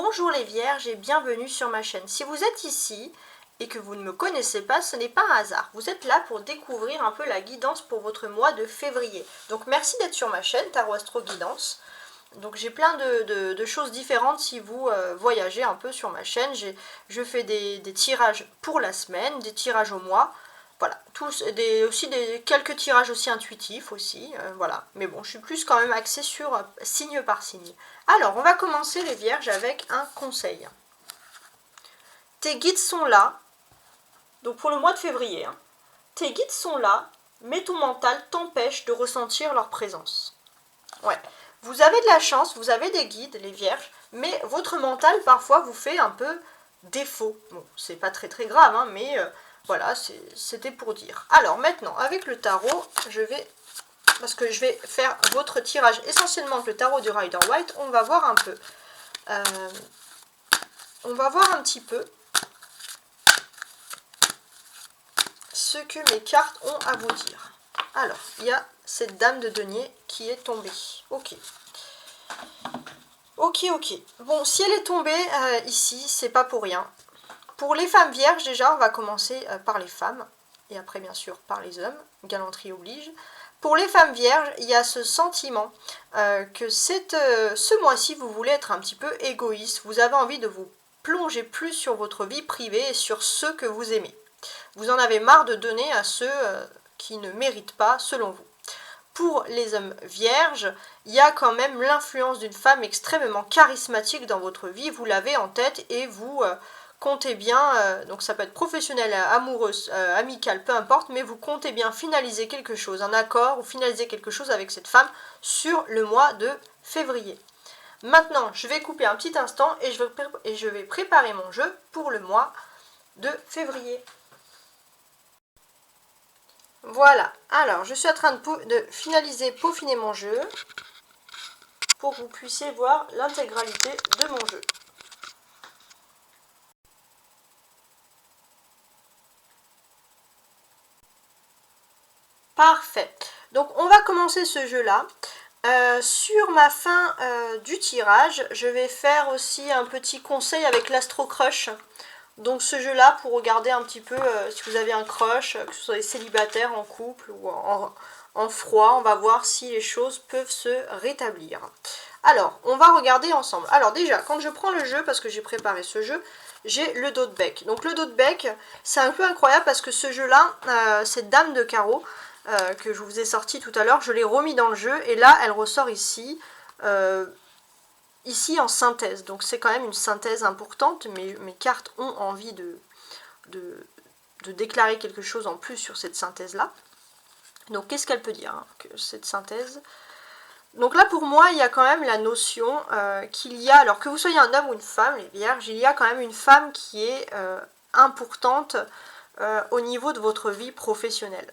Bonjour les vierges et bienvenue sur ma chaîne. Si vous êtes ici et que vous ne me connaissez pas, ce n'est pas un hasard. Vous êtes là pour découvrir un peu la guidance pour votre mois de février. Donc merci d'être sur ma chaîne Tarot Astro Guidance. Donc j'ai plein de choses différentes si vous voyagez un peu sur ma chaîne. Je fais des tirages pour la semaine, des tirages au mois. Voilà, quelques tirages aussi intuitifs aussi, voilà. Mais bon, je suis plus quand même axée sur signe par signe. Alors, on va commencer les vierges avec un conseil. Tes guides sont là, donc pour le mois de février, hein. Tes guides sont là, mais ton mental t'empêche de ressentir leur présence. Ouais, vous avez de la chance, vous avez des guides, les vierges, mais votre mental parfois vous fait un peu défaut. Bon, c'est pas très grave, hein, mais... voilà, c'était pour dire. Alors maintenant, avec le tarot, parce que je vais faire votre tirage essentiellement avec le tarot du Rider-Waite, on va voir un peu. On va voir un petit peu ce que mes cartes ont à vous dire. Alors, il y a cette dame de denier qui est tombée. Ok. Ok. Bon, si elle est tombée ici, c'est pas pour rien. Pour les femmes vierges, déjà, on va commencer par les femmes, et après, bien sûr, par les hommes, galanterie oblige. Pour les femmes vierges, il y a ce sentiment que ce mois-ci, vous voulez être un petit peu égoïste, vous avez envie de vous plonger plus sur votre vie privée et sur ceux que vous aimez. Vous en avez marre de donner à ceux qui ne méritent pas, selon vous. Pour les hommes vierges, il y a quand même l'influence d'une femme extrêmement charismatique dans votre vie, vous l'avez en tête et vous... comptez bien, donc ça peut être professionnel, amoureuse, amical, peu importe, mais vous comptez bien finaliser quelque chose, un accord ou finaliser quelque chose avec cette femme sur le mois de février. Maintenant, je vais couper un petit instant et je vais préparer mon jeu pour le mois de février. Voilà, alors je suis en train de finaliser, peaufiner mon jeu pour que vous puissiez voir l'intégralité de mon jeu. Parfait. Donc on va commencer ce jeu-là. Sur ma fin du tirage, je vais faire aussi un petit conseil avec l'Astro Crush. Donc ce jeu-là, pour regarder un petit peu si vous avez un crush, que ce soit célibataire, en couple ou en froid, on va voir si les choses peuvent se rétablir. Alors, on va regarder ensemble. Alors déjà, quand je prends le jeu, parce que j'ai préparé ce jeu, j'ai le dos de bec. Donc le dos de bec, c'est un peu incroyable parce que ce jeu-là, cette dame de carreau, que je vous ai sorti tout à l'heure, je l'ai remis dans le jeu et là elle ressort ici, ici en synthèse. Donc c'est quand même une synthèse importante, mais mes cartes ont envie de déclarer quelque chose en plus sur cette synthèse là. Donc qu'est-ce qu'elle peut dire, hein, que cette synthèse? Donc là pour moi il y a quand même la notion qu'il y a, alors que vous soyez un homme ou une femme, les vierges, il y a quand même une femme qui est importante au niveau de votre vie professionnelle.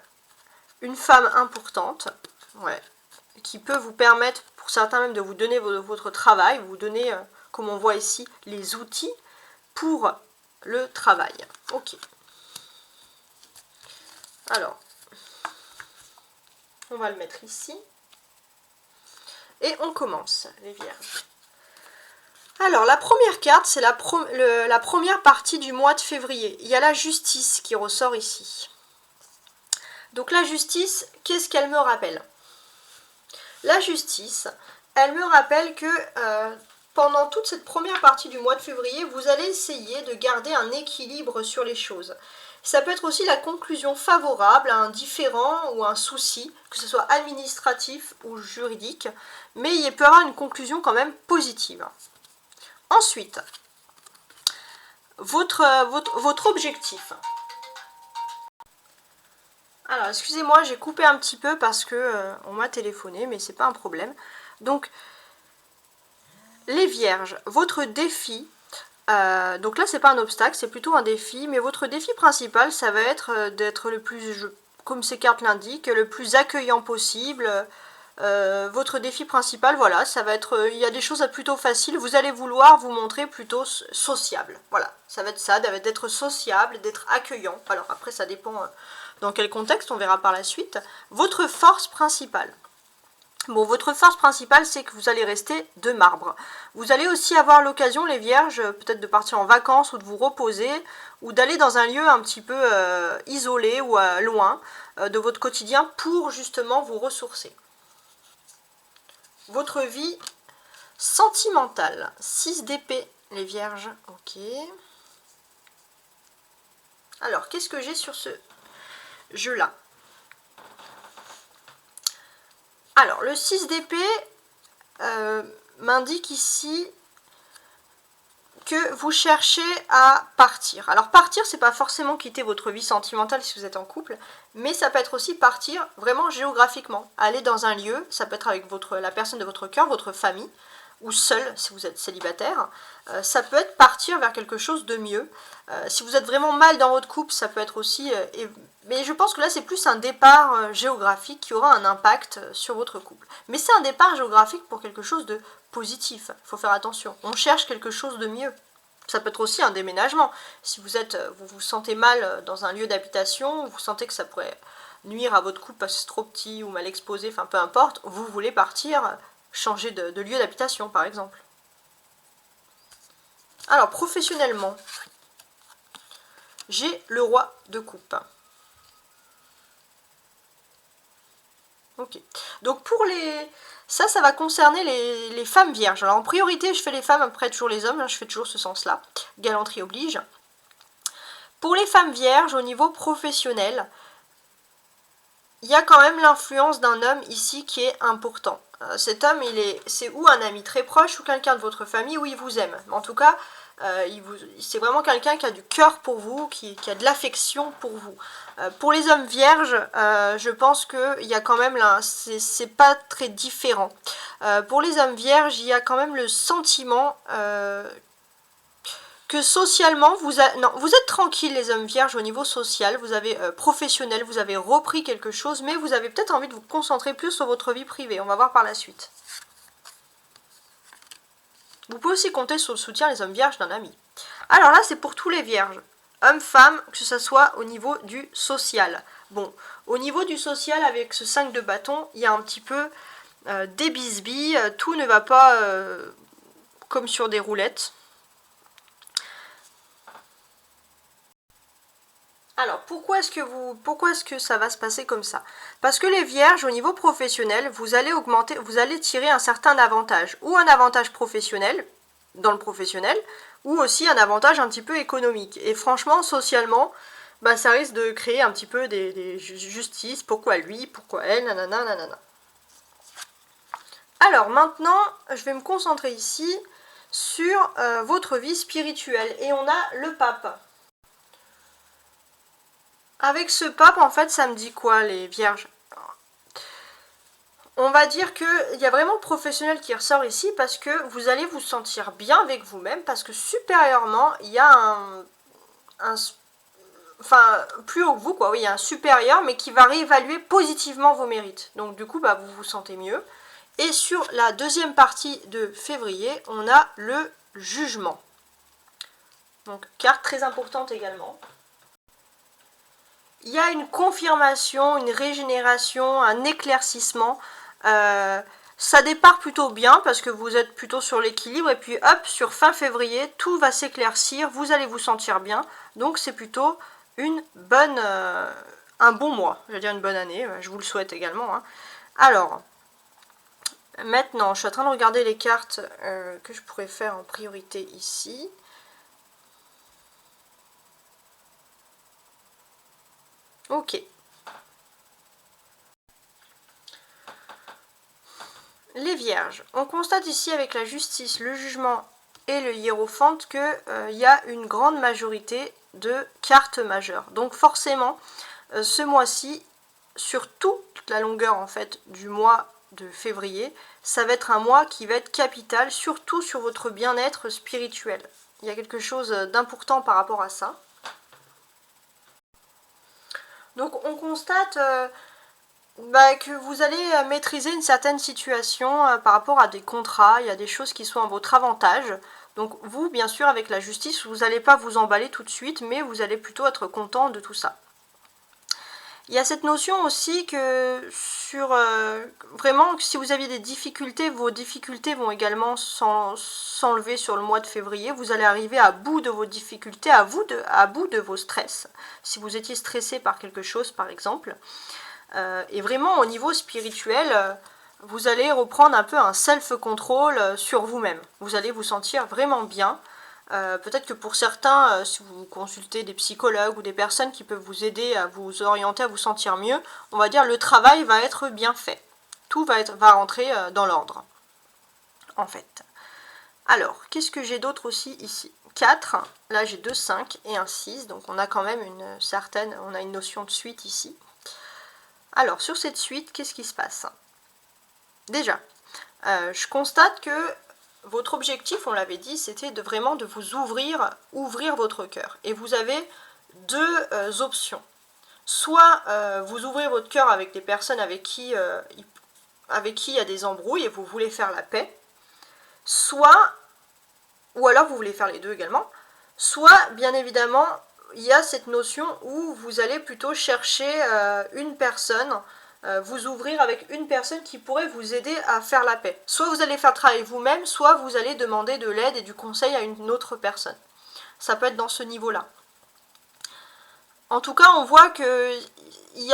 Une femme importante, ouais, qui peut vous permettre, pour certains même, de vous donner votre travail, vous donner, comme on voit ici, les outils pour le travail. Ok. Alors, on va le mettre ici. Et on commence, les vierges. Alors, la première carte, c'est la première partie du mois de février. Il y a la justice qui ressort ici. Donc la justice, qu'est-ce qu'elle me rappelle? La justice, elle me rappelle que pendant toute cette première partie du mois de février, vous allez essayer de garder un équilibre sur les choses. Ça peut être aussi la conclusion favorable à un différend ou un souci, que ce soit administratif ou juridique, mais il peut y avoir une conclusion quand même positive. Ensuite, votre objectif. Alors, excusez-moi, j'ai coupé un petit peu parce que on m'a téléphoné, mais c'est pas un problème. Donc, les vierges, votre défi, donc là, c'est pas un obstacle, c'est plutôt un défi, mais votre défi principal, ça va être d'être le plus, comme ces cartes l'indiquent, le plus accueillant possible. Votre défi principal, voilà, ça va être, il y a des choses plutôt faciles, vous allez vouloir vous montrer plutôt sociable. Voilà, ça va être ça, d'être sociable, d'être accueillant. Alors, après, ça dépend... dans quel contexte, on verra par la suite. Votre force principale. Bon, votre force principale, c'est que vous allez rester de marbre. Vous allez aussi avoir l'occasion, les vierges, peut-être de partir en vacances ou de vous reposer, ou d'aller dans un lieu un petit peu isolé ou loin de votre quotidien pour justement vous ressourcer. Votre vie sentimentale, 6 d'épée, les vierges, ok. Alors, qu'est-ce que j'ai sur ce jeu-là? Alors, le 6 d'épée m'indique ici que vous cherchez à partir. Alors partir, c'est pas forcément quitter votre vie sentimentale si vous êtes en couple, mais ça peut être aussi partir vraiment géographiquement. Aller dans un lieu, ça peut être avec la personne de votre cœur, votre famille, ou seul si vous êtes célibataire. Ça peut être partir vers quelque chose de mieux. Si vous êtes vraiment mal dans votre couple, ça peut être aussi... mais je pense que là, c'est plus un départ géographique qui aura un impact sur votre couple. Mais c'est un départ géographique pour quelque chose de positif. Il faut faire attention. On cherche quelque chose de mieux. Ça peut être aussi un déménagement. Si vous vous sentez mal dans un lieu d'habitation, vous sentez que ça pourrait nuire à votre couple parce que c'est trop petit ou mal exposé, enfin peu importe, vous voulez partir, changer de lieu d'habitation par exemple. Alors professionnellement, j'ai le roi de coupe. Ok. Donc pour les... Ça va concerner les femmes vierges. Alors en priorité, je fais les femmes, après toujours les hommes. Je fais toujours ce sens-là. Galanterie oblige. Pour les femmes vierges, au niveau professionnel, il y a quand même l'influence d'un homme ici qui est important. Cet homme, c'est ou un ami très proche ou quelqu'un de votre famille ou il vous aime. En tout cas, c'est vraiment quelqu'un qui a du cœur pour vous, qui a de l'affection pour vous. Pour les hommes vierges, je pense qu'il y a quand même, c'est pas très différent. Pour les hommes vierges, il y a quand même le sentiment que socialement, vous êtes tranquille les hommes vierges au niveau social, vous avez professionnel, vous avez repris quelque chose, mais vous avez peut-être envie de vous concentrer plus sur votre vie privée. On va voir par la suite. Vous pouvez aussi compter sur le soutien les hommes vierges d'un ami. Alors là, c'est pour tous les vierges, hommes, femmes, que ce soit au niveau du social. Bon, au niveau du social, avec ce 5 de bâton, il y a un petit peu des bisbilles, tout ne va pas comme sur des roulettes. Alors, pourquoi est-ce que ça va se passer comme ça? Parce que les vierges, au niveau professionnel, vous allez tirer un certain avantage. Ou un avantage professionnel, dans le professionnel, ou aussi un avantage un petit peu économique. Et franchement, socialement, bah, ça risque de créer un petit peu des justices. Pourquoi lui? Pourquoi elle? Nanana, nanana. Alors, maintenant, je vais me concentrer ici sur votre vie spirituelle. Et on a le pape. Avec ce pape, en fait, ça me dit quoi, les vierges? On va dire qu'il y a vraiment le professionnel qui ressort ici parce que vous allez vous sentir bien avec vous-même parce que supérieurement, il y a enfin, plus haut que vous, quoi. Oui, il y a un supérieur, mais qui va réévaluer positivement vos mérites. Donc, du coup, bah, vous vous sentez mieux. Et sur la deuxième partie de février, on a le jugement. Donc, carte très importante également. Il y a une confirmation, une régénération, un éclaircissement. Ça départ plutôt bien parce que vous êtes plutôt sur l'équilibre. Et puis hop, sur fin février, tout va s'éclaircir. Vous allez vous sentir bien. Donc c'est plutôt un bon mois. Je vais dire une bonne année. Je vous le souhaite également. Hein. Alors, maintenant, je suis en train de regarder les cartes que je pourrais faire en priorité ici. Ok. Les vierges. On constate ici avec la justice, le jugement et le hiérophante qu'il y a une grande majorité de cartes majeures. Donc forcément, ce mois-ci, sur toute la longueur en fait du mois de février, ça va être un mois qui va être capital, surtout sur votre bien-être spirituel. Il y a quelque chose d'important par rapport à ça. Donc on constate que vous allez maîtriser une certaine situation par rapport à des contrats, il y a des choses qui sont à votre avantage. Donc vous, bien sûr, avec la justice, vous n'allez pas vous emballer tout de suite, mais vous allez plutôt être content de tout ça. Il y a cette notion aussi que vraiment, si vous aviez des difficultés, vos difficultés vont également s'enlever sur le mois de février. Vous allez arriver à bout de vos difficultés, à bout de vos stress. Si vous étiez stressé par quelque chose, par exemple. Et vraiment, au niveau spirituel, vous allez reprendre un peu un self-control sur vous-même. Vous allez vous sentir vraiment bien. Peut-être que pour certains, si vous consultez des psychologues ou des personnes qui peuvent vous aider à vous orienter, à vous sentir mieux, on va dire le travail va être bien fait. Tout va rentrer dans l'ordre, en fait. Alors, qu'est-ce que j'ai d'autre aussi ici? 4, là j'ai 2 5 et un 6, donc on a quand même on a une notion de suite ici. Alors, sur cette suite, qu'est-ce qui se passe? Déjà, je constate que votre objectif, on l'avait dit, c'était vraiment de vous ouvrir votre cœur. Et vous avez deux options. Soit vous ouvrez votre cœur avec des personnes avec qui il y a des embrouilles et vous voulez faire la paix, ou alors vous voulez faire les deux également, soit bien évidemment il y a cette notion où vous allez plutôt chercher une personne, vous ouvrir avec une personne qui pourrait vous aider à faire la paix. Soit vous allez faire le travail vous-même, soit vous allez demander de l'aide et du conseil à une autre personne. Ça peut être dans ce niveau-là. En tout cas, on voit que il y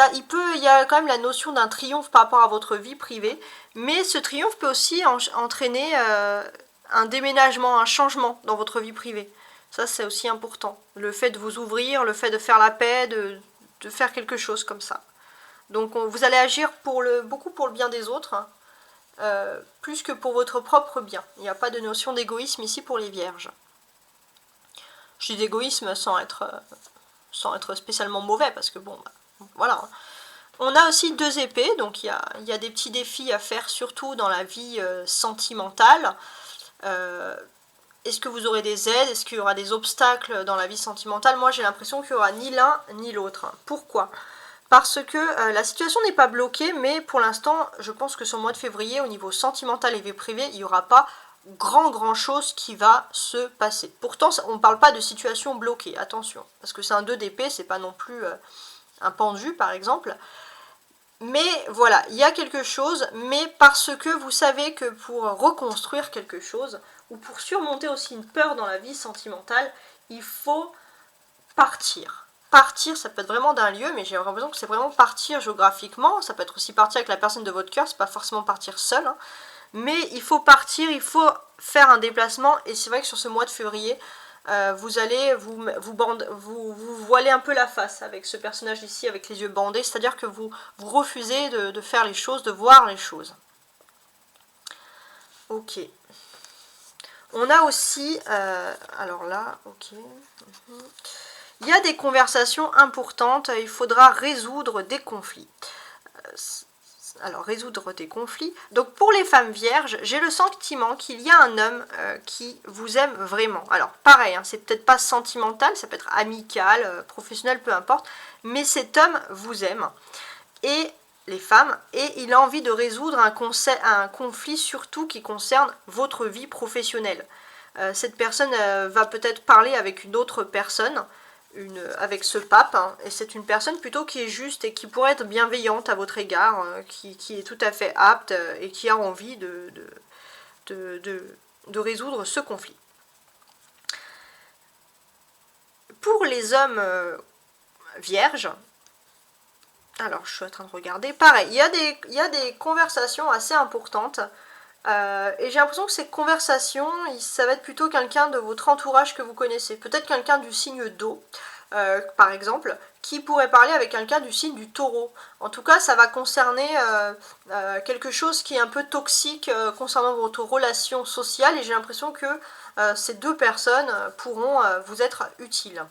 a quand même la notion d'un triomphe par rapport à votre vie privée, mais ce triomphe peut aussi entraîner un déménagement, un changement dans votre vie privée. Ça, c'est aussi important. Le fait de vous ouvrir, le fait de faire la paix, de faire quelque chose comme ça. Donc vous allez agir beaucoup pour le bien des autres, hein, plus que pour votre propre bien. Il n'y a pas de notion d'égoïsme ici pour les vierges. Je dis d'égoïsme sans être spécialement mauvais, parce que bon, voilà. On a aussi 2 épées, donc il y a des petits défis à faire, surtout dans la vie sentimentale. Est-ce que vous aurez des aides? Est-ce qu'il y aura des obstacles dans la vie sentimentale? Moi, j'ai l'impression qu'il n'y aura ni l'un ni l'autre. Pourquoi? Parce que la situation n'est pas bloquée, mais pour l'instant, je pense que sur le mois de février, au niveau sentimental et vie privée, il n'y aura pas grand chose qui va se passer. Pourtant, on ne parle pas de situation bloquée, attention, parce que c'est un 2 d'épée, c'est pas non plus un pendu, par exemple. Mais voilà, il y a quelque chose, mais parce que vous savez que pour reconstruire quelque chose, ou pour surmonter aussi une peur dans la vie sentimentale, il faut partir. Partir, ça peut être vraiment d'un lieu, mais j'ai l'impression que c'est vraiment partir géographiquement. Ça peut être aussi partir avec la personne de votre cœur, c'est pas forcément partir seul. Hein. Mais il faut partir, il faut faire un déplacement. Et c'est vrai que sur ce mois de février, vous allez vous voiler un peu la face avec ce personnage ici, avec les yeux bandés. C'est-à-dire que vous refusez de faire les choses, de voir les choses. Ok. On a aussi, alors là, ok. Il y a des conversations importantes, il faudra résoudre des conflits. Alors, résoudre des conflits. Donc, pour les femmes vierges, j'ai le sentiment qu'il y a un homme qui vous aime vraiment. Alors, pareil, hein, c'est peut-être pas sentimental, ça peut être amical, professionnel, peu importe. Mais cet homme vous aime. Et les femmes, et il a envie de résoudre un conflit surtout qui concerne votre vie professionnelle. Cette personne va peut-être parler avec une autre personne, avec ce pape, hein, et c'est une personne plutôt qui est juste et qui pourrait être bienveillante à votre égard, qui est tout à fait apte et qui a envie de résoudre ce conflit. Pour les hommes vierges, alors je suis en train de regarder, pareil, il y a des conversations assez importantes. Et j'ai l'impression que ces conversations, ça va être plutôt quelqu'un de votre entourage que vous connaissez. Peut-être quelqu'un du signe d'eau, par exemple, qui pourrait parler avec quelqu'un du signe du taureau. En tout cas, ça va concerner quelque chose qui est un peu toxique concernant votre relation sociale. Et j'ai l'impression que ces deux personnes pourront vous être utiles.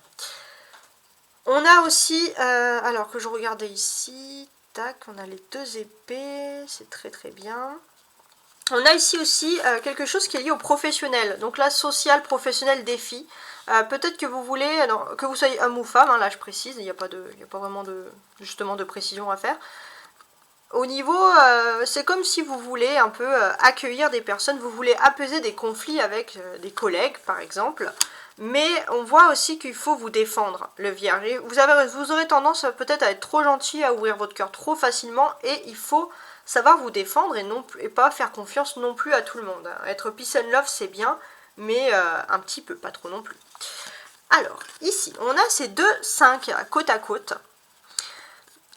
On a aussi, alors que je regardais ici, tac, on a les 2 épées, c'est très très bien. On a ici aussi quelque chose qui est lié au professionnel, donc là, social, professionnel, défi. Peut-être que vous voulez, que vous soyez homme ou femme, hein, là je précise, il n'y a pas vraiment de précision à faire. Au niveau, c'est comme si vous voulez un peu accueillir des personnes, vous voulez apaiser des conflits avec des collègues par exemple, Mais on voit aussi qu'il faut vous défendre, le Vierge. Et vous aurez tendance peut-être à être trop gentil, à ouvrir votre cœur trop facilement, et il faut savoir vous défendre et pas faire confiance non plus à tout le monde. Être peace and love, c'est bien, mais un petit peu, pas trop non plus. Alors, ici, on a ces deux 5 côte à côte.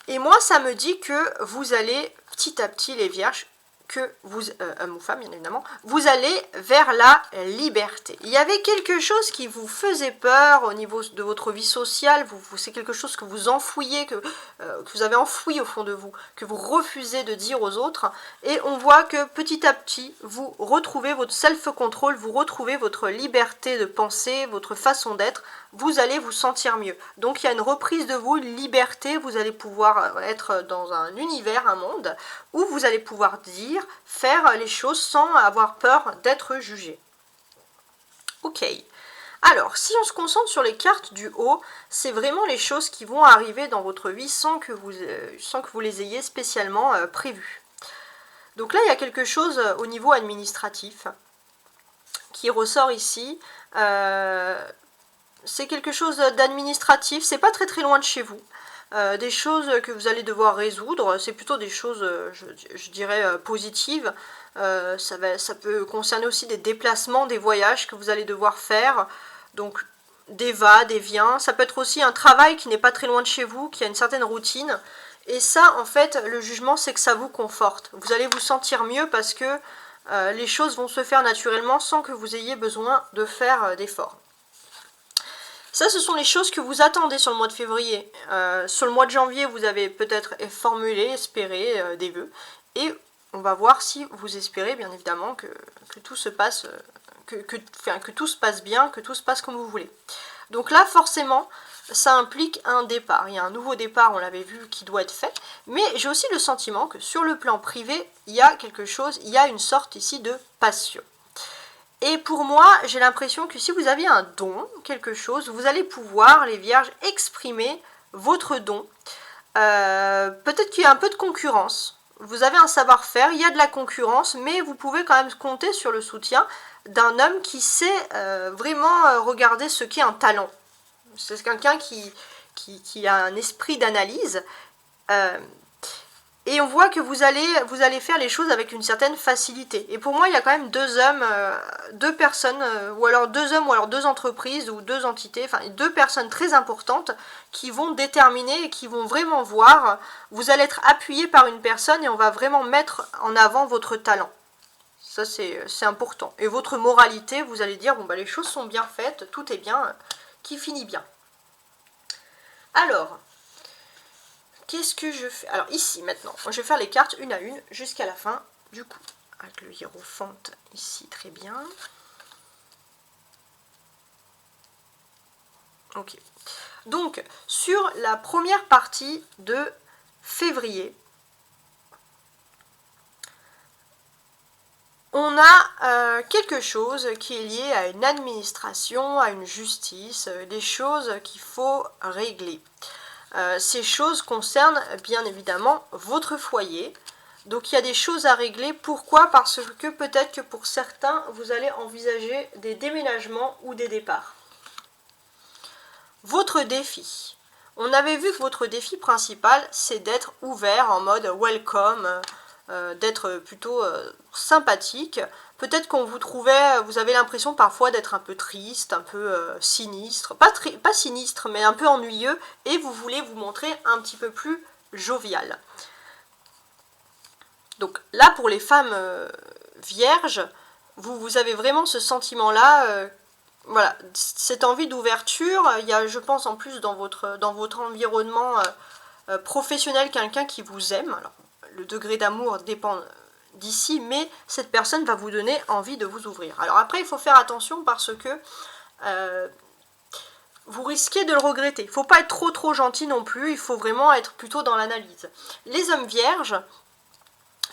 Et moi, ça me dit que vous allez, petit à petit, les vierges, que vous, homme ou femme bien évidemment, vous allez vers la liberté. Il y avait quelque chose qui vous faisait peur au niveau de votre vie sociale, c'est quelque chose que vous enfouiez, que vous avez enfoui au fond de vous, que vous refusez de dire aux autres, et on voit que petit à petit, vous retrouvez votre self-control, vous retrouvez votre liberté de penser, votre façon d'être, vous allez vous sentir mieux. Donc il y a une reprise de vous, une liberté, vous allez pouvoir être dans un univers, un monde, où vous allez pouvoir dire, faire les choses sans avoir peur d'être jugé. Ok. Alors, si on se concentre sur les cartes du haut, c'est vraiment les choses qui vont arriver dans votre vie sans que vous les ayez spécialement prévues. Donc là, il y a quelque chose au niveau administratif qui ressort ici. C'est quelque chose d'administratif, c'est pas très très loin de chez vous. Des choses que vous allez devoir résoudre, c'est plutôt des choses, je dirais, positives. Ça peut concerner aussi des déplacements, des voyages que vous allez devoir faire. Donc des va, des viens. Ça peut être aussi un travail qui n'est pas très loin de chez vous, qui a une certaine routine. Et ça, en fait, le jugement, c'est que ça vous conforte. Vous allez vous sentir mieux parce que les choses vont se faire naturellement sans que vous ayez besoin de faire d'efforts. Ça, ce sont les choses que vous attendez sur le mois de février. Sur le mois de janvier, vous avez peut-être formulé, espéré des vœux. Et on va voir si vous espérez, bien évidemment, que tout se passe, que tout se passe bien, que tout se passe comme vous voulez. Donc là, forcément, ça implique un départ. Il y a un nouveau départ, on l'avait vu, qui doit être fait. Mais j'ai aussi le sentiment que sur le plan privé, il y a quelque chose, il y a une sorte ici de passion. Et pour moi, j'ai l'impression que si vous avez un don, quelque chose, vous allez pouvoir, les vierges, exprimer votre don. Peut-être qu'il y a un peu de concurrence. Vous avez un savoir-faire, il y a de la concurrence, mais vous pouvez quand même compter sur le soutien d'un homme qui sait vraiment regarder ce qu'est un talent. C'est quelqu'un qui a un esprit d'analyse. Et on voit que vous allez faire les choses avec une certaine facilité. Et pour moi, il y a quand même deux hommes, deux personnes, ou alors deux hommes, ou alors deux entreprises, ou deux entités, enfin deux personnes très importantes qui vont déterminer et qui vont vraiment voir. Vous allez être appuyé par une personne et on va vraiment mettre en avant votre talent. Ça, c'est important. Et votre moralité, vous allez dire, bon, bah, les choses sont bien faites, tout est bien, qui finit bien. Alors... qu'est-ce que je fais? Alors ici maintenant, je vais faire les cartes une à une jusqu'à la fin du coup. Avec le hiérophante ici, très bien. Ok. Donc, sur la première partie de février, on a quelque chose qui est lié à une administration, à une justice, des choses qu'il faut régler. Ces choses concernent bien évidemment votre foyer. Donc il y a des choses à régler. Pourquoi? Parce que peut-être que pour certains, vous allez envisager des déménagements ou des départs. Votre défi. On avait vu que votre défi principal, c'est d'être ouvert en mode welcome, d'être plutôt sympathique. Peut-être qu'on vous trouvait, vous avez l'impression parfois d'être un peu triste, un peu sinistre, pas sinistre, mais un peu ennuyeux, et vous voulez vous montrer un petit peu plus jovial. Donc là, pour les femmes vierges, vous avez vraiment ce sentiment-là, voilà, cette envie d'ouverture. Il y a, je pense, en plus dans votre environnement professionnel, quelqu'un qui vous aime. Alors, le degré d'amour dépend d'ici, mais cette personne va vous donner envie de vous ouvrir. Alors après, il faut faire attention parce que vous risquez de le regretter. Il ne faut pas être trop gentil non plus, il faut vraiment être plutôt dans l'analyse. Les hommes vierges,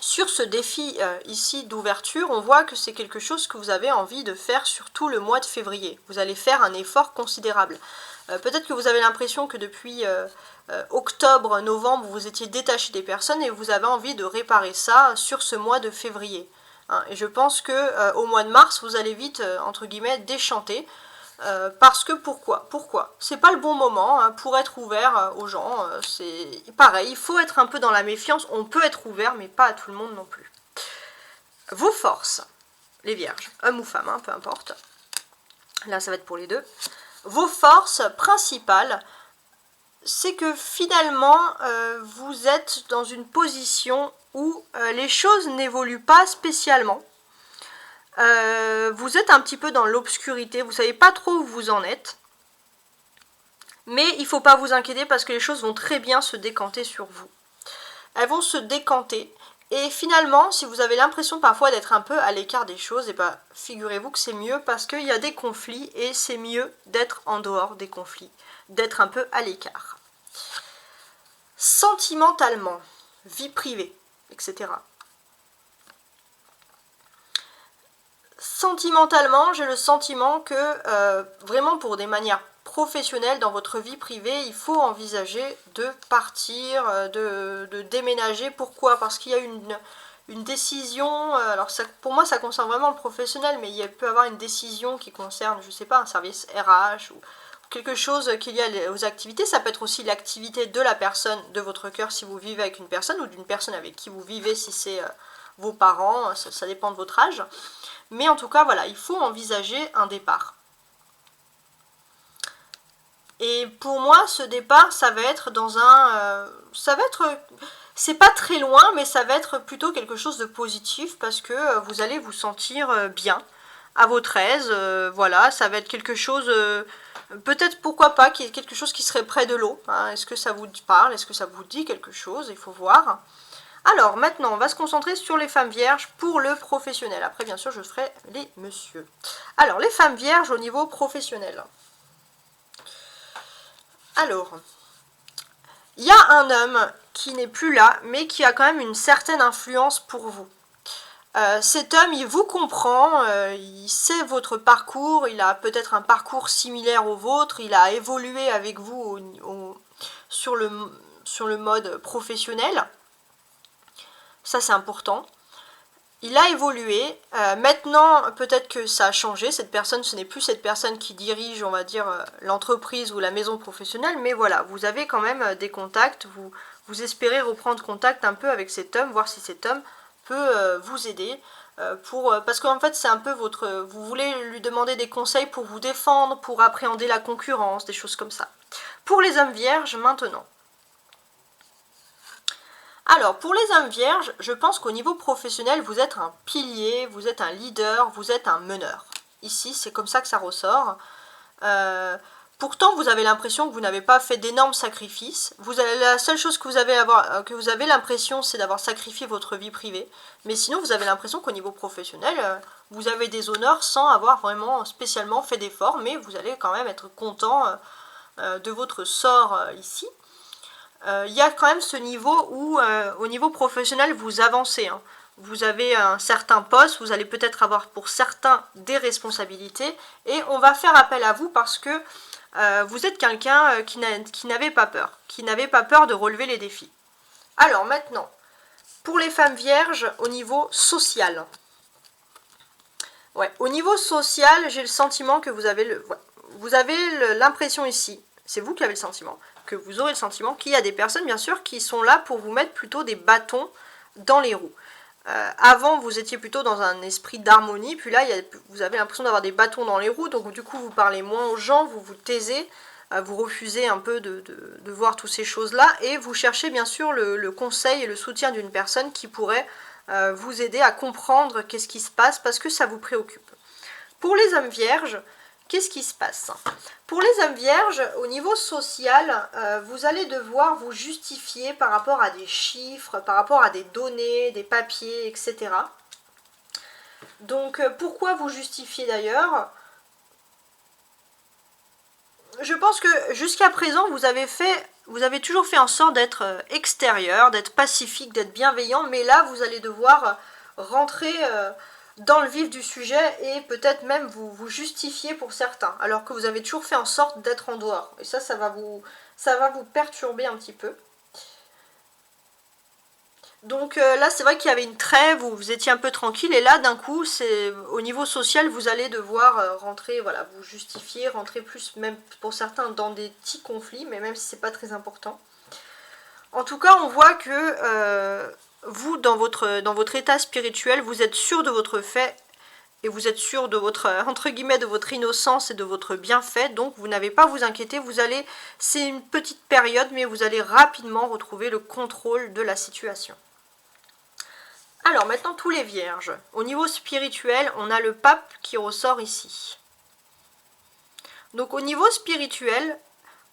sur ce défi ici d'ouverture, on voit que c'est quelque chose que vous avez envie de faire sur tout le mois de février. Vous allez faire un effort considérable. Peut-être que vous avez l'impression que depuis octobre, novembre, vous étiez détaché des personnes et vous avez envie de réparer ça sur ce mois de février. Hein, et je pense que au mois de mars, vous allez vite, entre guillemets, déchanter. Parce que pourquoi c'est pas le bon moment hein, pour être ouvert aux gens. C'est pareil, il faut être un peu dans la méfiance. On peut être ouvert, mais pas à tout le monde non plus. Vos forces, les vierges, hommes ou femmes, hein, peu importe. Là, ça va être pour les deux. Vos forces principales, c'est que finalement, vous êtes dans une position où les choses n'évoluent pas spécialement. Vous êtes un petit peu dans l'obscurité, vous savez pas trop où vous en êtes. Mais il ne faut pas vous inquiéter parce que les choses vont très bien se décanter sur vous. Elles vont se décanter. Et finalement, si vous avez l'impression parfois d'être un peu à l'écart des choses, et ben, figurez-vous que c'est mieux parce qu'il y a des conflits et c'est mieux d'être en dehors des conflits, d'être un peu à l'écart. Sentimentalement, vie privée, etc. Sentimentalement, j'ai le sentiment que vraiment pour des manières professionnelles dans votre vie privée, il faut envisager de partir, de déménager. Pourquoi? Parce qu'il y a une décision, alors ça, pour moi ça concerne vraiment le professionnel, mais il peut y avoir une décision qui concerne, je ne sais pas, un service RH ou quelque chose qui est lié aux activités. Ça peut être aussi l'activité de la personne, de votre cœur si vous vivez avec une personne, ou d'une personne avec qui vous vivez si c'est vos parents, ça dépend de votre âge. Mais en tout cas, voilà, il faut envisager un départ. Et pour moi, ce départ, ça va être dans un... c'est pas très loin, mais ça va être plutôt quelque chose de positif parce que vous allez vous sentir bien, à votre aise. Voilà, ça va être quelque chose... peut-être, pourquoi pas, quelque chose qui serait près de l'eau. Hein. Est-ce que ça vous parle? Est-ce que ça vous dit quelque chose? Il faut voir. Alors, maintenant, on va se concentrer sur les femmes vierges pour le professionnel. Après, bien sûr, je ferai les messieurs. Alors, les femmes vierges au niveau professionnel. Alors, il y a un homme qui n'est plus là, mais qui a quand même une certaine influence pour vous. Cet homme, il vous comprend, il sait votre parcours, il a peut-être un parcours similaire au vôtre, il a évolué avec vous sur le mode professionnel. Ça, c'est important. Il a évolué. Maintenant, peut-être que ça a changé. Cette personne, ce n'est plus cette personne qui dirige, on va dire, l'entreprise ou la maison professionnelle. Mais voilà, vous avez quand même des contacts. Vous espérez reprendre contact un peu avec cet homme, voir si cet homme peut vous aider. Parce qu'en fait, c'est un peu votre... Vous voulez lui demander des conseils pour vous défendre, pour appréhender la concurrence, des choses comme ça. Pour les hommes vierges, maintenant. Alors, pour les hommes vierges, je pense qu'au niveau professionnel, vous êtes un pilier, vous êtes un leader, vous êtes un meneur. Ici, c'est comme ça que ça ressort. Pourtant, vous avez l'impression que vous n'avez pas fait d'énormes sacrifices. La seule chose que vous avez l'impression, c'est d'avoir sacrifié votre vie privée. Mais sinon, vous avez l'impression qu'au niveau professionnel, vous avez des honneurs sans avoir vraiment spécialement fait d'efforts. Mais vous allez quand même être content de votre sort ici. Il y a quand même ce niveau où, au niveau professionnel, vous avancez. Hein. Vous avez un certain poste, vous allez peut-être avoir pour certains des responsabilités, et on va faire appel à vous parce que vous êtes quelqu'un qui n'avait pas peur de relever les défis. Alors maintenant, pour les femmes vierges, au niveau social. Ouais, au niveau social, j'ai le sentiment que vous avez l'impression ici, c'est vous qui avez le sentiment, que vous aurez le sentiment qu'il y a des personnes, bien sûr, qui sont là pour vous mettre plutôt des bâtons dans les roues. Avant, vous étiez plutôt dans un esprit d'harmonie, puis là, vous avez l'impression d'avoir des bâtons dans les roues, donc du coup, vous parlez moins aux gens, vous vous taisez, vous refusez un peu de voir toutes ces choses-là, et vous cherchez bien sûr le conseil et le soutien d'une personne qui pourrait vous aider à comprendre qu'est-ce qui se passe, parce que ça vous préoccupe. Pour les hommes vierges, qu'est-ce qui se passe? Pour les hommes vierges, au niveau social, vous allez devoir vous justifier par rapport à des chiffres, par rapport à des données, des papiers, etc. Donc, pourquoi vous justifier d'ailleurs? Je pense que jusqu'à présent, vous avez toujours fait en sorte d'être extérieur, d'être pacifique, d'être bienveillant, mais là, vous allez devoir rentrer dans le vif du sujet et peut-être même vous justifier pour certains, alors que vous avez toujours fait en sorte d'être en dehors. Et ça va vous perturber un petit peu. Donc là, c'est vrai qu'il y avait une trêve où vous étiez un peu tranquille. Et là, d'un coup, c'est au niveau social, vous allez devoir rentrer, voilà, vous justifier, rentrer plus, même pour certains, dans des petits conflits, mais même si c'est pas très important. En tout cas, on voit que vous, dans votre état spirituel, vous êtes sûr de votre fait et vous êtes sûr de votre, entre guillemets, de votre innocence et de votre bienfait, donc vous n'avez pas à vous inquiéter, c'est une petite période, mais vous allez rapidement retrouver le contrôle de la situation. Alors maintenant, tous les vierges. Au niveau spirituel, on a le pape qui ressort ici. Donc au niveau spirituel,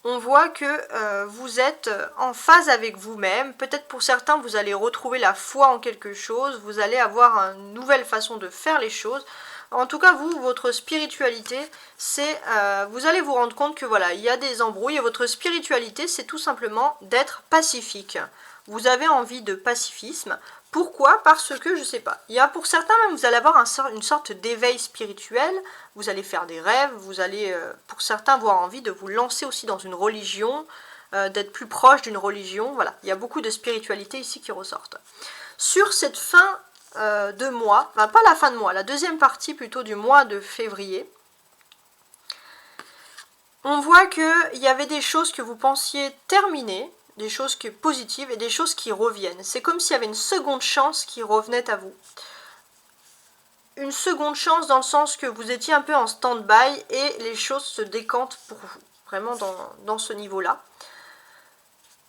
on voit que vous êtes en phase avec vous-même. Peut-être pour certains, vous allez retrouver la foi en quelque chose, vous allez avoir une nouvelle façon de faire les choses. En tout cas, vous, votre spiritualité, c'est, vous allez vous rendre compte que voilà, il y a des embrouilles et votre spiritualité, c'est tout simplement d'être pacifique. Vous avez envie de pacifisme. Pourquoi? Parce que, je sais pas, il y a pour certains même, vous allez avoir une sorte d'éveil spirituel, vous allez faire des rêves, vous allez, pour certains, avoir envie de vous lancer aussi dans une religion, d'être plus proche d'une religion, voilà, il y a beaucoup de spiritualité ici qui ressortent. Sur cette fin de mois, enfin pas la fin de mois, la deuxième partie plutôt du mois de février, on voit qu'il y avait des choses que vous pensiez terminer, des choses positives et des choses qui reviennent. C'est comme s'il y avait une seconde chance qui revenait à vous. Une seconde chance dans le sens que vous étiez un peu en stand-by et les choses se décantent pour vous, vraiment dans ce niveau-là.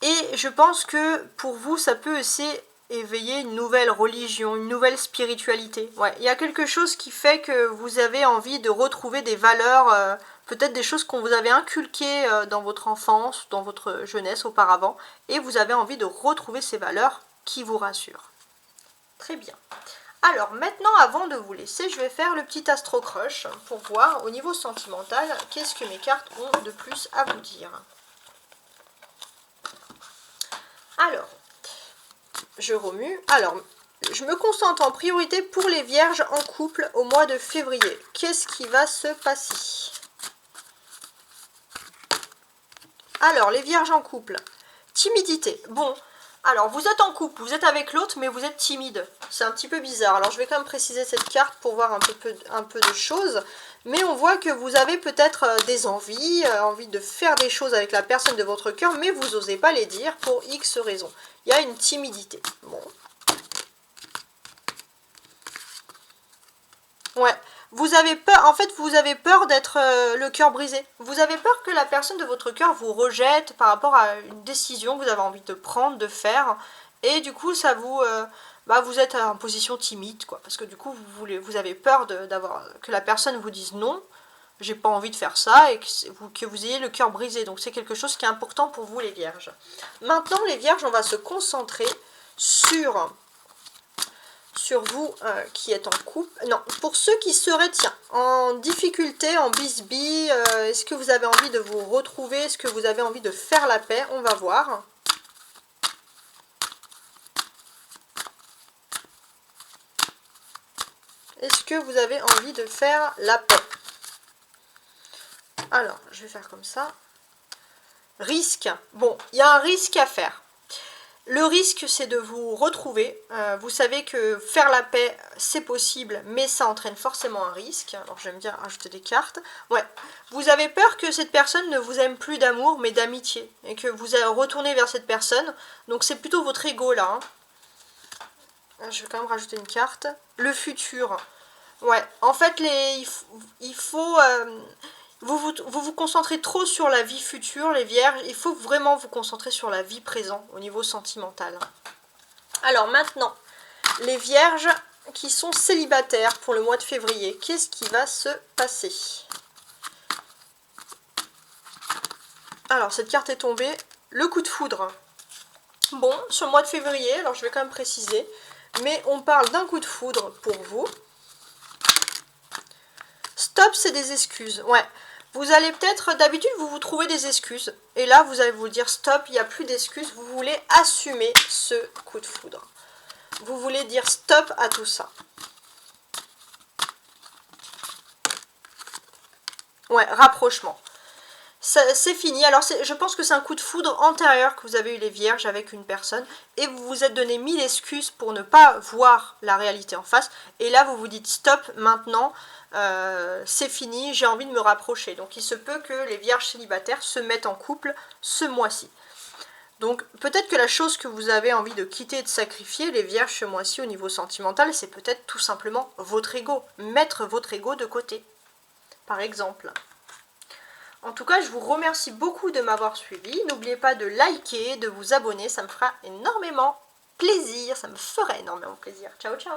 Et je pense que pour vous, ça peut aussi éveiller une nouvelle religion, une nouvelle spiritualité. Ouais, il y a quelque chose qui fait que vous avez envie de retrouver des valeurs, peut-être des choses qu'on vous avait inculquées dans votre enfance, dans votre jeunesse auparavant, et vous avez envie de retrouver ces valeurs qui vous rassurent. Très bien. Alors maintenant, avant de vous laisser, je vais faire le petit Astro Crush pour voir au niveau sentimental qu'est-ce que mes cartes ont de plus à vous dire. Alors, je remue. Alors, je me concentre en priorité pour les vierges en couple au mois de février. Qu'est-ce qui va se passer? Alors, les vierges en couple. Timidité. Bon, alors vous êtes en couple, vous êtes avec l'autre, mais vous êtes timide. C'est un petit peu bizarre. Alors, je vais quand même préciser cette carte pour voir un peu de choses. Mais on voit que vous avez peut-être des envies, envie de faire des choses avec la personne de votre cœur, mais vous n'osez pas les dire pour X raisons. Il y a une timidité. Bon. Ouais. Vous avez peur, en fait, vous avez peur d'être le cœur brisé. Vous avez peur que la personne de votre cœur vous rejette par rapport à une décision que vous avez envie de prendre, de faire. Et du coup, ça vous... vous êtes en position timide, quoi. Parce que du coup, vous avez peur que la personne vous dise non, j'ai pas envie de faire ça, et que vous ayez le cœur brisé. Donc c'est quelque chose qui est important pour vous, les vierges. Maintenant, les vierges, on va se concentrer sur vous qui êtes en couple. Non, pour ceux qui seraient, tiens, en difficulté, en bisbille, est-ce que vous avez envie de vous retrouver? Est-ce que vous avez envie de faire la paix? On va voir. Est-ce que vous avez envie de faire la paix? Alors, je vais faire comme ça. Risque. Bon, il y a un risque à faire. Le risque, c'est de vous retrouver. Vous savez que faire la paix, c'est possible, mais ça entraîne forcément un risque. Alors, j'aime bien ajouter des cartes. Ouais. Vous avez peur que cette personne ne vous aime plus d'amour, mais d'amitié. Et que vous allez retourner vers cette personne. Donc, c'est plutôt votre ego, là. Hein. Je vais quand même rajouter une carte. Le futur. Ouais. En fait, il faut... Vous concentrez trop sur la vie future, les vierges. Il faut vraiment vous concentrer sur la vie présente au niveau sentimental. Alors maintenant, les vierges qui sont célibataires pour le mois de février, qu'est-ce qui va se passer? Alors, cette carte est tombée. Le coup de foudre. Bon, sur le mois de février, alors je vais quand même préciser, mais on parle d'un coup de foudre pour vous. Stop, c'est des excuses. Ouais. Vous allez peut-être, d'habitude, vous trouvez des excuses. Et là, vous allez vous dire stop, il n'y a plus d'excuses. Vous voulez assumer ce coup de foudre. Vous voulez dire stop à tout ça. Ouais, rapprochement. c'est fini. Alors je pense que c'est un coup de foudre antérieur que vous avez eu les vierges avec une personne et vous vous êtes donné 1000 excuses pour ne pas voir la réalité en face. Et là vous vous dites stop, maintenant c'est fini, j'ai envie de me rapprocher. Donc il se peut que les vierges célibataires se mettent en couple ce mois-ci. Donc peut-être que la chose que vous avez envie de quitter et de sacrifier, les vierges ce mois-ci au niveau sentimental, c'est peut-être tout simplement votre ego. Mettre votre ego de côté, par exemple. En tout cas, je vous remercie beaucoup de m'avoir suivi. N'oubliez pas de liker, de vous abonner, ça me fera énormément plaisir. Ça me ferait énormément plaisir. Ciao, ciao!